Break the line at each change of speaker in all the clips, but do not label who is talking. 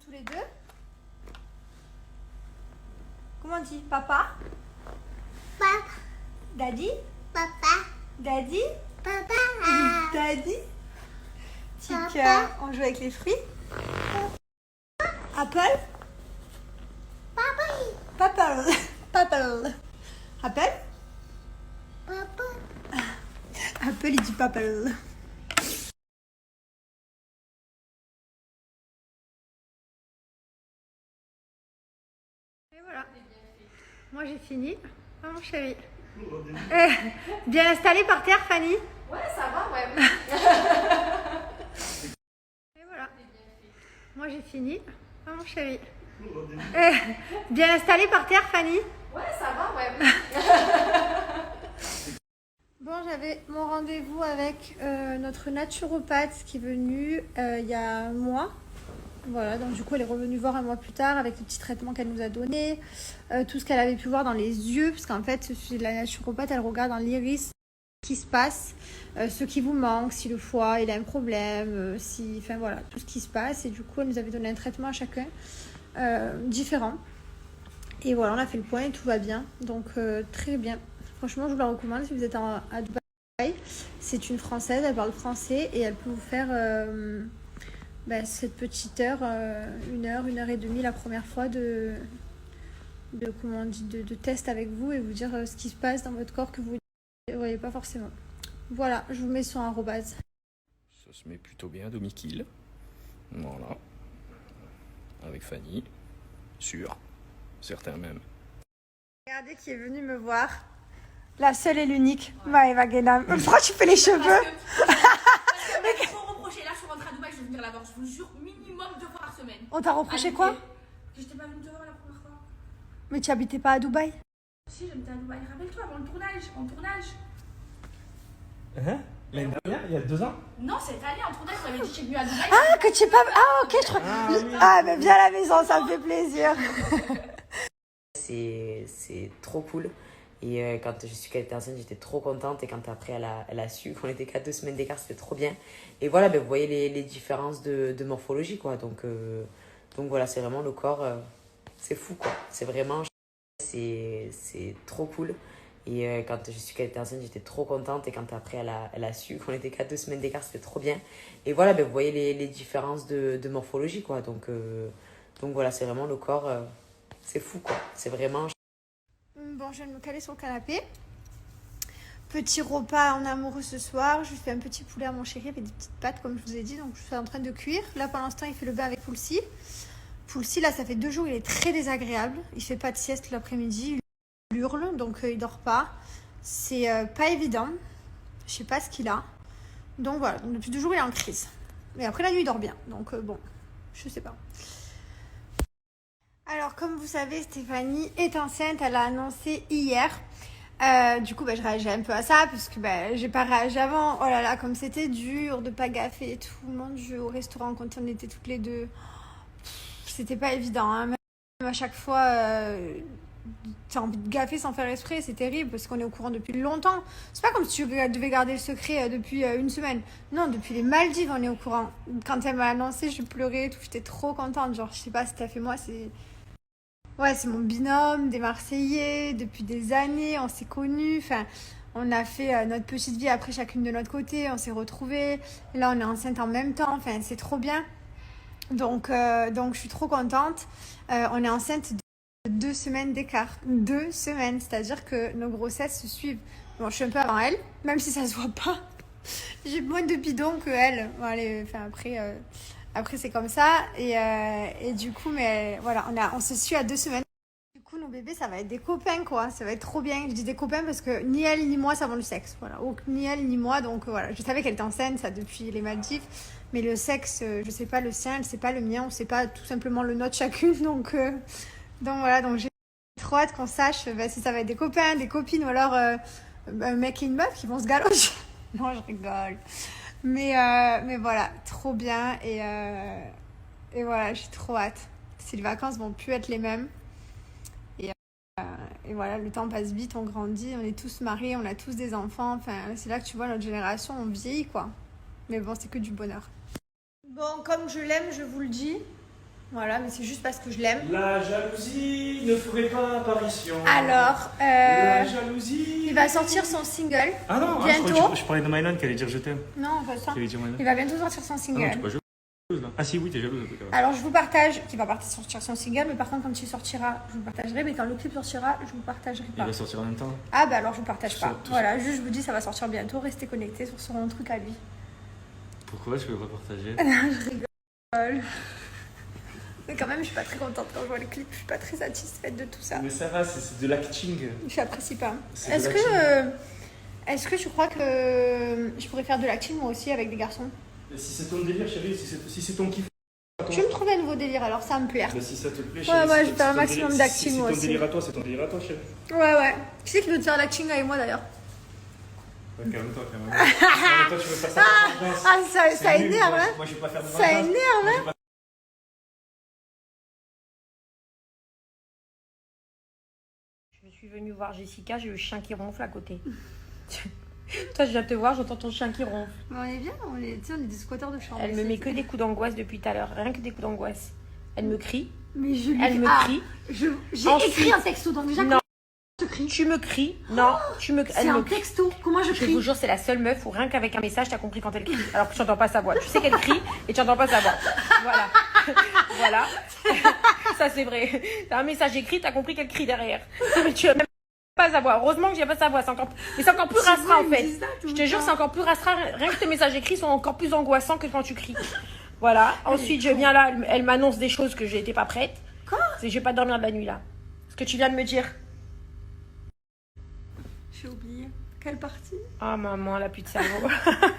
tous les deux. Comment on dit? Papa?
Papa.
Daddy?
Papa.
Daddy?
Papa.
Daddy? Petit
Papa.
cœur. On joue avec les fruits. Apple?
Papa.
Papa. Papa. Apple?
Papa.
Apple, il dit papa. Et voilà. Moi j'ai fini. Ah mon chéri. Bien installé par terre, Fanny?
Ouais, ça va, ouais.
Et voilà. Moi j'ai fini. Ah mon chéri. Bien installé par terre, Fanny?
Ouais, ça va, ouais.
Bon, j'avais mon rendez-vous avec notre naturopathe qui est venue il y a un mois. Voilà, donc du coup, elle est revenue voir un mois plus tard avec le petit traitement qu'elle nous a donné, tout ce qu'elle avait pu voir dans les yeux, parce qu'en fait, la naturopathe, elle regarde dans l'iris ce qui se passe, ce qui vous manque, si le foie, il a un problème, enfin voilà, tout ce qui se passe. Et du coup, elle nous avait donné un traitement à chacun différent. Et voilà, on a fait le point et tout va bien. Donc, très bien. Franchement, je vous la recommande si vous êtes à Dubaï. C'est une Française, elle parle français et elle peut vous faire cette petite heure, une heure et demie la première fois de test avec vous et vous dire ce qui se passe dans votre corps que vous ne voyez pas forcément. Voilà, je vous mets sur arrobase.
Ça se met plutôt bien, domicile. Voilà. Avec Fanny. Sûr. Certain même.
Regardez qui est venu me voir. La seule et l'unique. Maëva Guénam. Pourquoi tu fais les cheveux?
Il faut reprocher. Là, je suis rentrée à Dubaï, je vais venir la voir. Je vous jure, minimum 2 fois par semaine.
On t'a reproché quoi?
Que je t'ai pas venue te voir la première fois.
Mais tu habitais pas à Dubaï?
Si, j'habitais à Dubaï. Rappelle-toi, avant le tournage. En tournage.
Hein? L'année dernière, il y a 2 ans?
Non, cette année, en tournage, j'avais dit que je suis venue à Dubaï.
Ah, que tu es pas... Ah, ok, je crois...
oui.
Ah, mais viens à la maison, ça me fait plaisir.
C'est trop cool. Et quand je suis qu'elle était enceinte, j'étais trop contente. Et quand après elle a su qu'on était qu'à 2 semaines d'écart, c'était trop bien. Et voilà, vous voyez les différences de morphologie, quoi. Donc voilà, c'est vraiment le corps, c'est fou, quoi. C'est vraiment, c'est trop cool. Et quand je suis qu'elle était enceinte, j'étais trop contente. Et quand après elle a su qu'on était qu'à 2 semaines d'écart, c'était trop bien. Et voilà, vous voyez les différences de morphologie, quoi. Donc voilà, c'est vraiment le corps, c'est fou, quoi. C'est vraiment...
Bon, je vais me caler sur le canapé. Petit repas en amoureux ce soir. Je lui fais un petit poulet à mon chéri avec des petites pâtes, comme je vous ai dit. Donc, je suis en train de cuire. Là, pour l'instant, il fait le bain avec Poulsi. Poulsi, là, ça fait 2 jours, il est très désagréable. Il fait pas de sieste l'après-midi. Il hurle, donc il dort pas. C'est pas évident. Je sais pas ce qu'il a. Donc, voilà. Donc, depuis 2 jours, il est en crise. Mais après, la nuit, il dort bien. Donc, bon, je sais pas. Alors, comme vous savez, Stéphanie est enceinte. Elle a annoncé hier. Du coup, je réagis un peu à ça parce que j'ai pas réagi avant. Oh là là, comme c'était dur de pas gaffer et tout. Mon Dieu, au restaurant quand on était toutes les deux, c'était pas évident. Hein. Même à chaque fois, t'as envie de gaffer sans faire exprès. C'est terrible parce qu'on est au courant depuis longtemps. C'est pas comme si tu devais garder le secret depuis une semaine. Non, depuis les Maldives, on est au courant. Quand elle m'a annoncé, je pleurais et tout. J'étais trop contente. Genre, je sais pas si t'as fait moi, c'est... Ouais, c'est mon binôme des Marseillais, depuis des années, on s'est connus, enfin, on a fait notre petite vie après chacune de notre côté, on s'est retrouvés, et là on est enceinte en même temps, enfin c'est trop bien, donc je suis trop contente. On est enceinte de 2 semaines d'écart, 2 semaines, c'est-à-dire que nos grossesses se suivent. Bon, je suis un peu avant elle, même si ça se voit pas, j'ai moins de bidons que elle, bon, allez, enfin après, c'est comme ça. Et du coup, mais voilà, on se suit à 2 semaines. Du coup, nos bébés, ça va être des copains, quoi. Ça va être trop bien. Je dis des copains parce que ni elle ni moi savons le sexe. Voilà. Ni elle ni moi. Donc voilà, je savais qu'elle était enceinte, ça, depuis les Maldives. Mais le sexe, je sais pas le sien, elle sait pas le mien. On sait pas tout simplement le nôtre chacune. Donc voilà, donc j'ai trop hâte qu'on sache si ça va être des copains, des copines ou alors un mec et une meuf qui vont se galocher. Non, je rigole. Mais voilà, trop bien et voilà, j'ai trop hâte. Si les vacances vont plus être les mêmes. Et voilà, le temps passe vite, on grandit, on est tous mariés, on a tous des enfants. Enfin, c'est là que tu vois notre génération, on vieillit, quoi. Mais bon, c'est que du bonheur. Bon, comme je l'aime, je vous le dis. Voilà, mais c'est juste parce que je l'aime.
La jalousie ne ferait pas apparition.
Alors,
La jalousie.
il va sortir son single.
Ah non,
bientôt.
je parlais de Mylan qui allait dire je t'aime.
Non, pas ça.
Qui allait dire Mylan.
Il va bientôt sortir son
Ah
single.
non, t'es pas jalouse là. Ah si, oui, t'es jalouse un peu quand même.
Alors, je vous partage qu'il va sortir son single, mais par contre, quand il sortira, je vous partagerai. Mais quand le clip sortira, je vous partagerai
Il
pas.
va sortir en même temps.
Ah, bah alors, je vous partage pas.
Tout
Voilà, juste je vous dis, ça va sortir bientôt. Restez connectés sur son truc à lui.
Pourquoi je peux pas partager?
Je rigole. Mais quand même, je suis pas très contente quand je vois le clip. Je suis pas très satisfaite de tout ça.
Mais ça va, c'est de l'acting.
Je n'apprécie pas.
C'est
Est-ce
de
est-ce que tu crois que je pourrais faire de l'acting moi aussi avec des garçons?
Si c'est ton délire, chérie, si c'est ton kiff.
Je vais me trouver un nouveau délire alors, ça va me plaire.
Bah, si ça te plaît,
Ouais,
chérie,
ouais,
si
je vais
c'est
faire un
ton
maximum
délire-
d'acting,
si
moi
c'est ton
aussi.
délire à toi, c'est ton délire à toi, chérie.
Ouais, ouais. Qui c'est qui veut te faire l'acting avec moi d'ailleurs?
Ouais, calme-toi, calme-toi. Non, mais toi, tu veux pas ça pour vengeance.
Ah, ça
C'est nul,
énerve,
moi,
hein?
Moi, je vais pas faire de
Ça
vengeance.
énerve,
Moi,
hein?
je vais pas-
Je suis venue voir Jessica, j'ai eu le chien qui ronfle à côté. Toi, je viens te voir, j'entends ton chien qui ronfle.
Mais on est bien, on est des squatteurs de chambre.
Elle me met que des coups d'angoisse depuis tout à l'heure, rien que des coups d'angoisse. Elle me crie,
Mais je lui
elle me
Ah,
crie.
j'ai
Ensuite-
écrit un texto, donc déjà,
Non,
je crie.
tu me cries. Non, tu me
C'est
elle
un
me crie.
texto. Comment je
Je
crie?
vous jure, c'est la seule meuf où rien qu'avec un message, t'as compris quand elle crie. Alors que tu n'entends pas sa voix. Tu sais qu'elle crie et tu n'entends pas sa voix. Voilà. Voilà. Ça, c'est vrai. T'as un message écrit, t'as compris qu'elle crie derrière. Mais tu as même pas sa voix. Heureusement que j'ai pas sa voix. Mais c'est encore plus rastreint en fait. Je te jure, c'est encore plus rastreint. Rien que tes messages écrits sont encore plus angoissants que quand tu cries. Voilà. Ensuite, je viens là, elle m'annonce des choses que j'étais pas prête.
Quoi?
Je vais pas dormir de la nuit là. Ce que tu viens de me dire.
J'ai oublié. Quelle partie?
Ah maman, elle a plus de cerveau.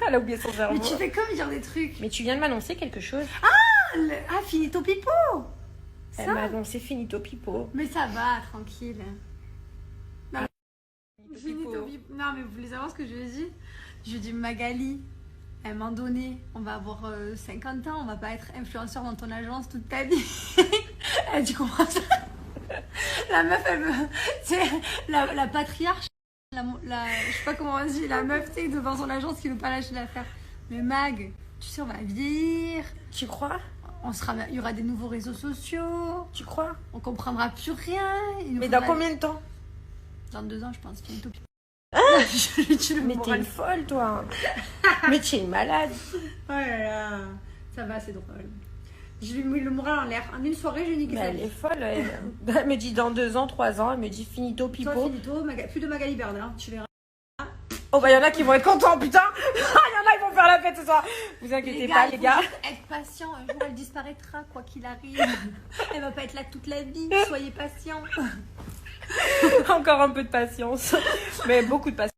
Elle a oublié son cerveau.
Mais tu fais comme dire des trucs.
Mais tu viens de m'annoncer quelque chose.
Ah, finito pipo.
Elle
Ça?
m'a annoncé finito pipo.
Mais ça va, tranquille. Non,
Finito pipo.
non, mais vous voulez savoir ce que je lui ai dit? Je lui ai dit, Magali, à un moment donné, on va avoir 50 ans, on va pas être influenceur dans ton agence toute ta vie. Elle dit, comment ça? La meuf, elle me. Tu sais, la patriarche, je sais pas comment on dit, la meuf, tu sais, devant son agence qui veut pas lâcher l'affaire. Mais Mag, tu sais, on va vieillir.
Tu crois?
Il y aura des nouveaux réseaux sociaux.
Tu crois?
On comprendra plus rien. Il nous
Mais dans
faudra-
combien de temps?
Dans 2 ans, je pense. Bientôt.
Mais
Mais
t'es une folle, toi. Mais tu es une malade.
Oh là là. Ça va, c'est drôle. Je lui ai mis le moral en l'air. En une soirée, j'ai niqué
Mais
sa
elle
vie.
est folle. Elle me dit dans 2 ans, 3 ans. Elle me dit finito
Toi,
pipo.
finito, plus de Magali Bernard, tu verras.
Oh bah, il y en a qui vont être contents, putain. Il y en a qui vont faire la fête ce soir. Vous inquiétez pas, les
il
gars.
faut juste être patient. Un jour, elle disparaîtra, quoi qu'il arrive. Elle va pas être là toute la vie. Soyez patients.
Encore un peu de patience. Mais beaucoup de patience.